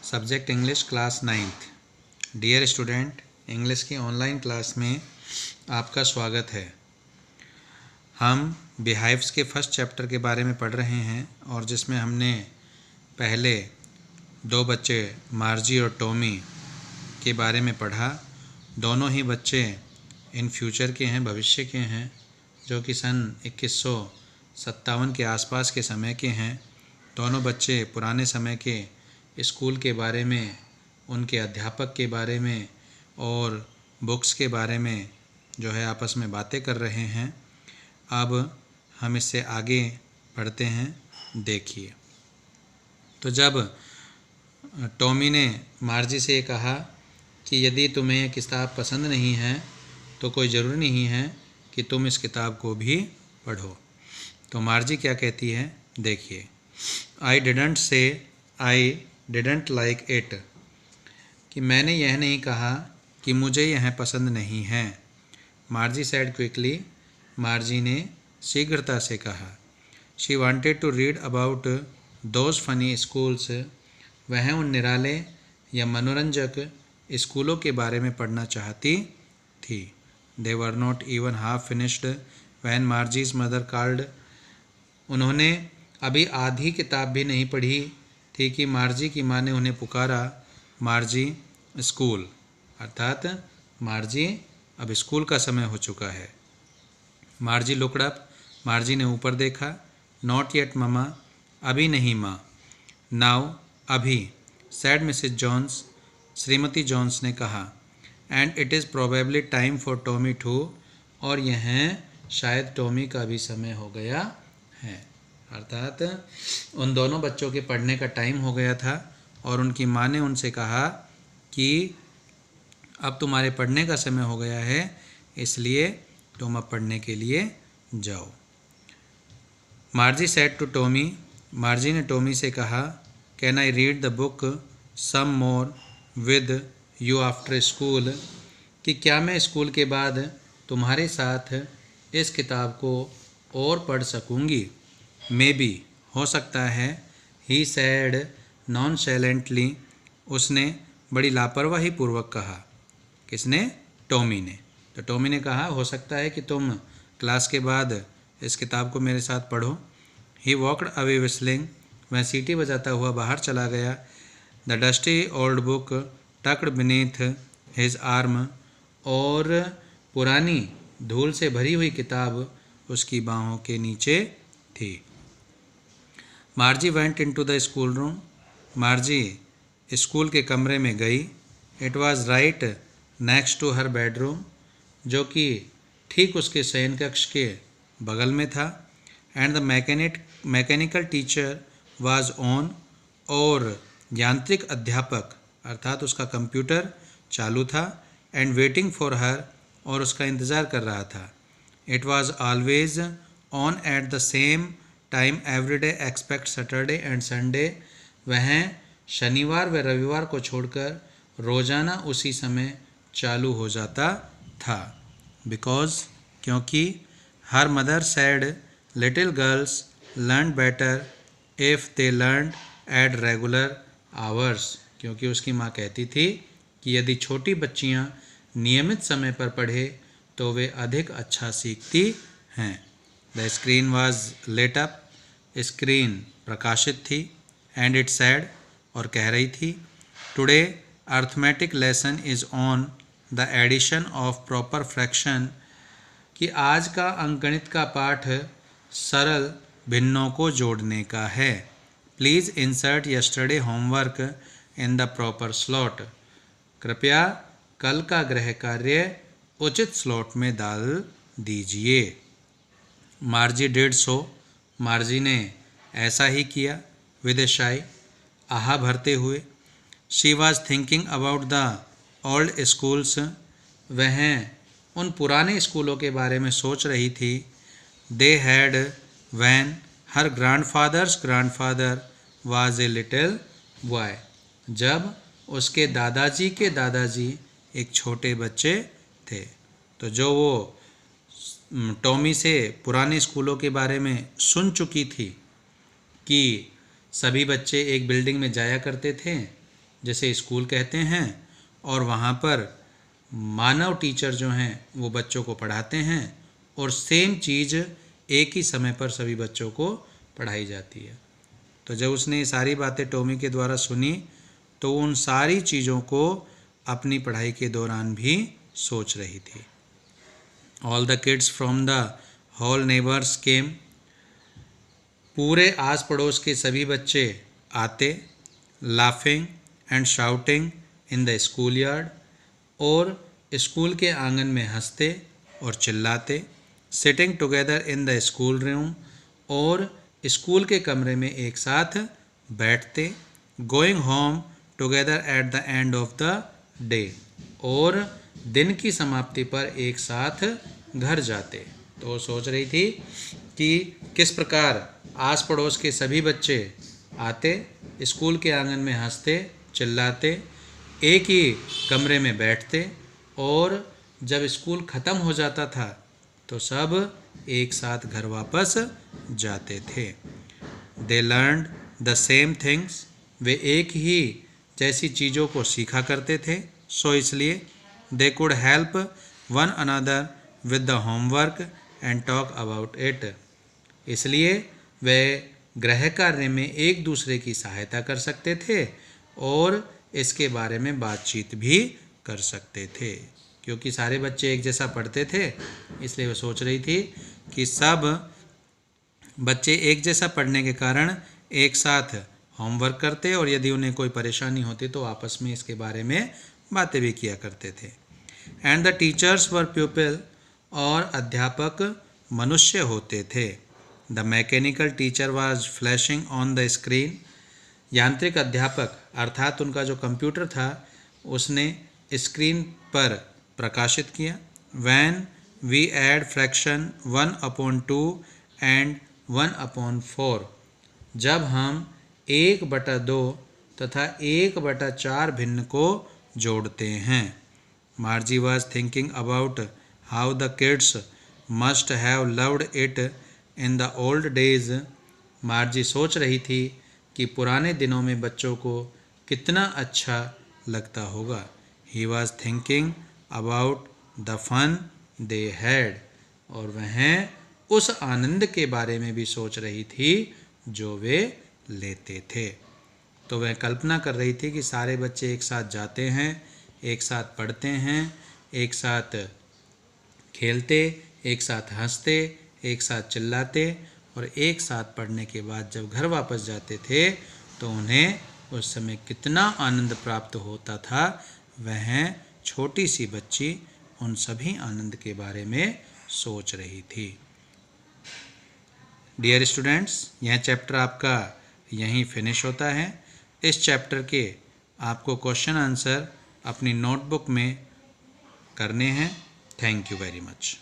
Subject English class 9th। Dear student, English की online class में आपका स्वागत है। हम बिहाइव्स के फर्स्ट चैप्टर के बारे में पढ़ रहे हैं और जिसमें हमने पहले दो बच्चे मार्जी और टॉमी के बारे में पढ़ा। दोनों ही बच्चे इन फ्यूचर के हैं, भविष्य के हैं, जो कि सन 2157 के आसपास के समय के हैं। दोनों बच्चे पुराने समय के स्कूल के बारे में, उनके अध्यापक के बारे में और बुक्स के बारे में जो है आपस में बातें कर रहे हैं। अब हम इससे आगे बढ़ते हैं। देखिए, तो जब टॉमी ने मार्जी से कहा कि यदि तुम्हें यह किताब पसंद नहीं है तो कोई ज़रूरी नहीं है कि तुम इस किताब को भी पढ़ो, तो मार्जी क्या कहती है, देखिए। I didn't say I didn't like it, कि मैंने यह नहीं कहा कि मुझे यह पसंद नहीं है। मार्जी सैड क्विकली, मार्जी ने शीघ्रता से कहा। She wanted to read about those funny schools, वह उन निराले या मनोरंजक स्कूलों के बारे में पढ़ना चाहती थी। They were not even half finished when Margie's mother called, उन्होंने अभी आधी किताब भी नहीं पढ़ी थी कि मार्जी की माँ ने उन्हें पुकारा। मार्जी स्कूल, अर्थात मार्जी अब स्कूल का समय हो चुका है। मार्जी लुक्ड अप, मार्जी ने ऊपर देखा। नॉट येट ममा, अभी नहीं माँ। नाउ, अभी। सैड मिसेज जॉन्स, श्रीमती जॉन्स ने कहा। And it is probably time for Tommy to, और यह शायद टॉमी का भी समय हो गया है। अर्थात उन दोनों बच्चों के पढ़ने का टाइम हो गया था और उनकी माँ ने उनसे कहा कि अब तुम्हारे पढ़ने का समय हो गया है, इसलिए तुम अब पढ़ने के लिए जाओ। Margie said to Tommy, Margie ने टॉमी से कहा, can I read the book some more with you after school, कि क्या मैं स्कूल के बाद तुम्हारे साथ इस किताब को और पढ़ सकूँगी। मे बी, हो सकता है। ही सैड नॉनशैलेंटली, उसने बड़ी लापरवाही पूर्वक कहा। किसने? टॉमी ने। तो टॉमी ने कहा, हो सकता है कि तुम क्लास के बाद इस किताब को मेरे साथ पढ़ो। ही वॉकड अवे विस्लिंग, वह सीटी बजाता हुआ बाहर चला गया। The dusty old book tucked beneath his arm, और पुरानी धूल से भरी हुई किताब उसकी बाहों के नीचे थी। Margie went into the school room, Margie school के कमरे में गई। It was right next to her bedroom, जो कि ठीक उसके शयन कक्ष के बगल में था। And the mechanical teacher was on, और यांत्रिक अध्यापक अर्थात उसका कंप्यूटर चालू था। एंड वेटिंग फॉर हर, और उसका इंतज़ार कर रहा था। It was always on at the same time every day expect Saturday and Sunday, वह शनिवार व रविवार को छोड़कर रोज़ाना उसी समय चालू हो जाता था। बिकॉज, क्योंकि her mother sad little girls learn better if they learn at regular hours, क्योंकि उसकी माँ कहती थी कि यदि छोटी बच्चियाँ नियमित समय पर पढ़े तो वे अधिक अच्छा सीखती हैं। The screen was lit up, screen प्रकाशित थी। एंड इट सैड, और कह रही थी, today arithmetic lesson is on the addition of proper fraction, कि आज का अंकगणित का पाठ सरल भिन्नों को जोड़ने का है। Please insert yesterday homework in the proper slot, कृपया कल का गृह कार्य उचित स्लॉट में डाल दीजिए। मार्जी डिड सो, मार्जी ने ऐसा ही किया। विद ए शाई, आहा भरते हुए। She was thinking about the old schools, वह उन पुराने स्कूलों के बारे में सोच रही थी। They had van her grandfather was a little boy, जब उसके दादाजी के दादाजी एक छोटे बच्चे थे। तो जो वो टॉमी से पुराने स्कूलों के बारे में सुन चुकी थी कि सभी बच्चे एक बिल्डिंग में जाया करते थे जैसे स्कूल कहते हैं, और वहाँ पर मानव टीचर जो हैं वो बच्चों को पढ़ाते हैं और सेम चीज़ एक ही समय पर सभी बच्चों को पढ़ाई जाती है। तो जब उसने ये सारी बातें टॉमी के द्वारा सुनी तो उन सारी चीज़ों को अपनी पढ़ाई के दौरान भी सोच रही थी। All the kids from the whole neighbours came, पूरे आस पड़ोस के सभी बच्चे आते, laughing and shouting in the school yard, और स्कूल के आंगन में हंसते और चिल्लाते, sitting together in the school room, और स्कूल के कमरे में एक साथ बैठते, going home together at the end of the day, और दिन की समाप्ति पर एक साथ घर जाते। तो वो सोच रही थी कि किस प्रकार आस पड़ोस के सभी बच्चे आते, स्कूल के आंगन में हंसते चिल्लाते, एक ही कमरे में बैठते, और जब स्कूल ख़त्म हो जाता था तो सब एक साथ घर वापस जाते थे। दे लर्नड द सेम थिंग्स, वे एक ही जैसी चीज़ों को सीखा करते थे, सो इसलिए they could help one another with the homework and talk about it, इसलिए वे गृह कार्य में एक दूसरे की सहायता कर सकते थे और इसके बारे में बातचीत भी कर सकते थे। क्योंकि सारे बच्चे एक जैसा पढ़ते थे, इसलिए वो सोच रही थी कि सब बच्चे एक जैसा पढ़ने के कारण एक साथ होमवर्क करते और यदि उन्हें कोई परेशानी होती तो आपस में इसके बारे में बातें भी किया करते थे। एंड द टीचर्स वर प्यूपिल, और अध्यापक मनुष्य होते थे। The mechanical teacher was flashing on the screen, यांत्रिक अध्यापक अर्थात उनका जो कंप्यूटर था उसने स्क्रीन पर प्रकाशित किया। When we add fraction 1/2 and 1/4, जब हम 1/2 तथा 1/4 भिन्न को जोड़ते हैं। मार्जी was thinking about how the kids must have loved it in the old days, मार्जी सोच रही थी कि पुराने दिनों में बच्चों को कितना अच्छा लगता होगा। He was thinking about the fun they had, और वह उस आनंद के बारे में भी सोच रही थी जो वे लेते थे। तो वह कल्पना कर रही थी कि सारे बच्चे एक साथ जाते हैं, एक साथ पढ़ते हैं, एक साथ खेलते, एक साथ हंसते, एक साथ चिल्लाते, और एक साथ पढ़ने के बाद जब घर वापस जाते थे तो उन्हें उस समय कितना आनंद प्राप्त होता था। वह छोटी सी बच्ची उन सभी आनंद के बारे में सोच रही थी। डियर स्टूडेंट्स, यह चैप्टर आपका यहीं फिनिश होता है। इस चैप्टर के आपको क्वेश्चन आंसर अपनी नोटबुक में करने हैं। Thank you very much.